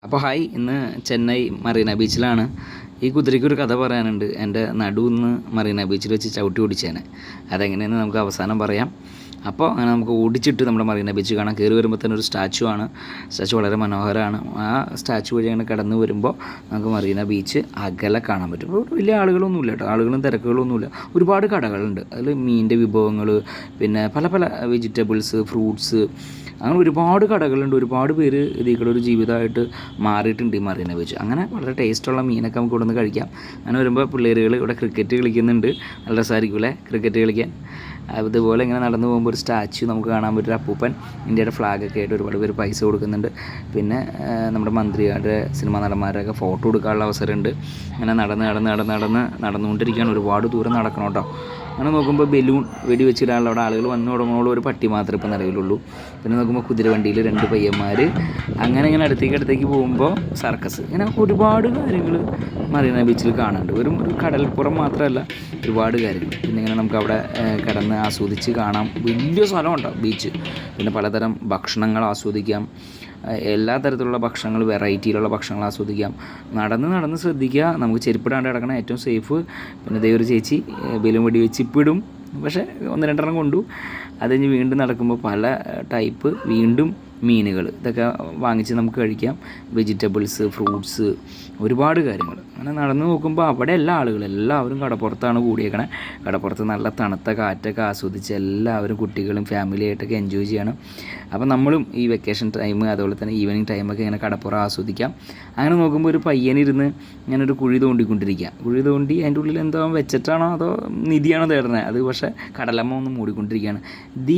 അപ്പോൾ ഹായ്, ഇന്ന് ചെന്നൈ മറീന ബീച്ചിലാണ്. ഈ കുതിരയ്ക്കൊരു കഥ പറയാനുണ്ട്. എൻ്റെ നടുവിന്ന് മറീന ബീച്ചിൽ വെച്ച് ചവിട്ടി ഓടിച്ചേനെ. അതെങ്ങനെയെന്ന് നമുക്ക് അവസാനം പറയാം. അപ്പോൾ അങ്ങനെ നമുക്ക് ഓടിച്ചിട്ട് നമ്മുടെ മറീന ബീച്ച് കാണാം. കയറി വരുമ്പോൾ തന്നെ ഒരു സ്റ്റാച്ചു ആണ്. സ്റ്റാച്ചു വളരെ മനോഹരമാണ്. ആ സ്റ്റാച്ചു വഴി അങ്ങനെ കടന്നു വരുമ്പോൾ നമുക്ക് മറീന ബീച്ച് അകലെ കാണാൻ പറ്റും. ഇപ്പോൾ വലിയ ആളുകളൊന്നുമില്ല കേട്ടോ, ആളുകളും തിരക്കുകളൊന്നുമില്ല. ഒരുപാട് കടകളുണ്ട്. അതിൽ മീനിൻ്റെ വിഭവങ്ങൾ, പിന്നെ പല പല വെജിറ്റബിൾസ്, ഫ്രൂട്ട്സ്, അങ്ങനെ ഒരുപാട് കടകളുണ്ട്. ഒരുപാട് പേര് ഇതിൽ ഒരു ജീവിതമായിട്ട് മാറിയിട്ടുണ്ട് ഈ മറീന ബീച്ച്. അങ്ങനെ വളരെ ടേസ്റ്റുള്ള മീനൊക്കെ നമുക്ക് ഇവിടെ നിന്ന് കഴിക്കാം. അങ്ങനെ വരുമ്പോൾ പിള്ളേരുകൾ ഇവിടെ ക്രിക്കറ്റ് കളിക്കുന്നുണ്ട്. നല്ല രസമായിരിക്കും അല്ലേ ക്രിക്കറ്റ് കളിക്കാൻ. അതുപോലെ ഇങ്ങനെ നടന്നു പോകുമ്പോൾ ഒരു സ്റ്റാച്യു നമുക്ക് കാണാൻ പറ്റും. അപ്പൂപ്പൻ ഇന്ത്യയുടെ ഫ്ലാഗൊക്കെ ആയിട്ട് ഒരുപാട് പേര് പൈസ കൊടുക്കുന്നുണ്ട്. പിന്നെ നമ്മുടെ മന്ത്രിമാരുടെ, സിനിമാ നടന്മാരുടെയൊക്കെ ഫോട്ടോ എടുക്കാനുള്ള അവസരമുണ്ട്. അങ്ങനെ നടന്നുകൊണ്ടിരിക്കുകയാണ്. ഒരുപാട് ദൂരം നടക്കണം കേട്ടോ. അങ്ങനെ നോക്കുമ്പോൾ ബലൂൺ വെടിവെച്ചിടാനുള്ള അവിടെ ആളുകൾ വന്നു തുടങ്ങുമ്പോൾ ഒരു പട്ടി മാത്രമേ ഇപ്പോൾ നിലവിലുള്ളൂ. പിന്നെ നോക്കുമ്പോൾ കുതിരവണ്ടിയിൽ 2 പയ്യന്മാർ. അങ്ങനെ ഇങ്ങനെ അടുത്തേക്ക് പോകുമ്പോൾ സർക്കസ്. ഇങ്ങനെ ഒരുപാട് കാര്യങ്ങൾ മറീന ബീച്ചിൽ കാണാനുണ്ട്. ഒരു കടൽപ്പുറം മാത്രമല്ല, ഒരുപാട് കാര്യങ്ങൾ. പിന്നെ ഇങ്ങനെ നമുക്ക് അവിടെ കിടന്ന് ആസ്വദിച്ച് കാണാം. വലിയ സ്ഥലമുണ്ടാവും ബീച്ച്. പിന്നെ പലതരം ഭക്ഷണങ്ങൾ ആസ്വദിക്കാം. എല്ലാ തരത്തിലുള്ള ഭക്ഷണങ്ങൾ, വെറൈറ്റിയിലുള്ള ഭക്ഷണങ്ങൾ ആസ്വദിക്കാം. നടന്ന് ശ്രദ്ധിക്കുക. നമുക്ക് ചെരുപ്പിടാണ്ട് കിടക്കണം, ഏറ്റവും സേഫ്. പിന്നെ ദേ ഒരു ചേച്ചി ബലൂൺ വെടി വെച്ച് ഇപ്പിടും. പക്ഷേ 1-2 കൊണ്ടു. അത് കഴിഞ്ഞ് വീണ്ടും നടക്കുമ്പോൾ പല ടൈപ്പ് വീണ്ടും മീനുകൾ, ഇതൊക്കെ വാങ്ങിച്ച് നമുക്ക് കഴിക്കാം. വെജിറ്റബിൾസ്, ഫ്രൂട്ട്സ്, ഒരുപാട് കാര്യങ്ങൾ. അങ്ങനെ നടന്ന് നോക്കുമ്പോൾ അവിടെ എല്ലാവരും കടപ്പുറത്താണ് കൂടിയേക്കണേ. കടപ്പുറത്ത് നല്ല തണുത്ത കാറ്റൊക്കെ ആസ്വദിച്ച് എല്ലാവരും കുട്ടികളും ഫാമിലിയായിട്ടൊക്കെ എൻജോയ് ചെയ്യണം. അപ്പോൾ നമ്മളും ഈ വെക്കേഷൻ ടൈം, അതുപോലെ തന്നെ ഈവനിങ് ടൈമൊക്കെ ഇങ്ങനെ കടപ്പുറം ആസ്വദിക്കാം. അങ്ങനെ നോക്കുമ്പോൾ ഒരു പയ്യനിരുന്ന് ഇങ്ങനെ ഒരു കുഴി തോണ്ടിക്കൊണ്ടിരിക്കുക. കുഴി തോണ്ടി അതിൻ്റെ ഉള്ളിൽ എന്തോ വെച്ചിട്ടാണോ അതോ നിധിയാണോ തേടുന്നത്, അത് പക്ഷേ കടലമ്മ ഒന്ന് മൂടിക്കൊണ്ടിരിക്കുകയാണ്.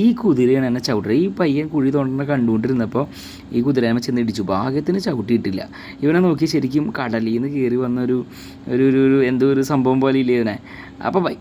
ഈ കുതിരയാണ് എന്നെ ചവിട്ടുക. ഈ പയ്യൻ കുഴി തോണ്ടുന്ന കണ്ടുകൊണ്ടിരുന്നപ്പോൾ ഈ കുതിരേനെ ചെന്ന് ഇടിച്ചു. ഭാഗ്യത്തിന് ചവിട്ടിയിട്ടില്ല. ഇവനെ നോക്കി ശരിക്കും കടലിൽ നിന്ന് കയറി വന്ന ഒരു എന്തോ ഒരു സംഭവം പോലെ ഇല്ലേ ഇവനെ. അപ്പോൾ ബൈ.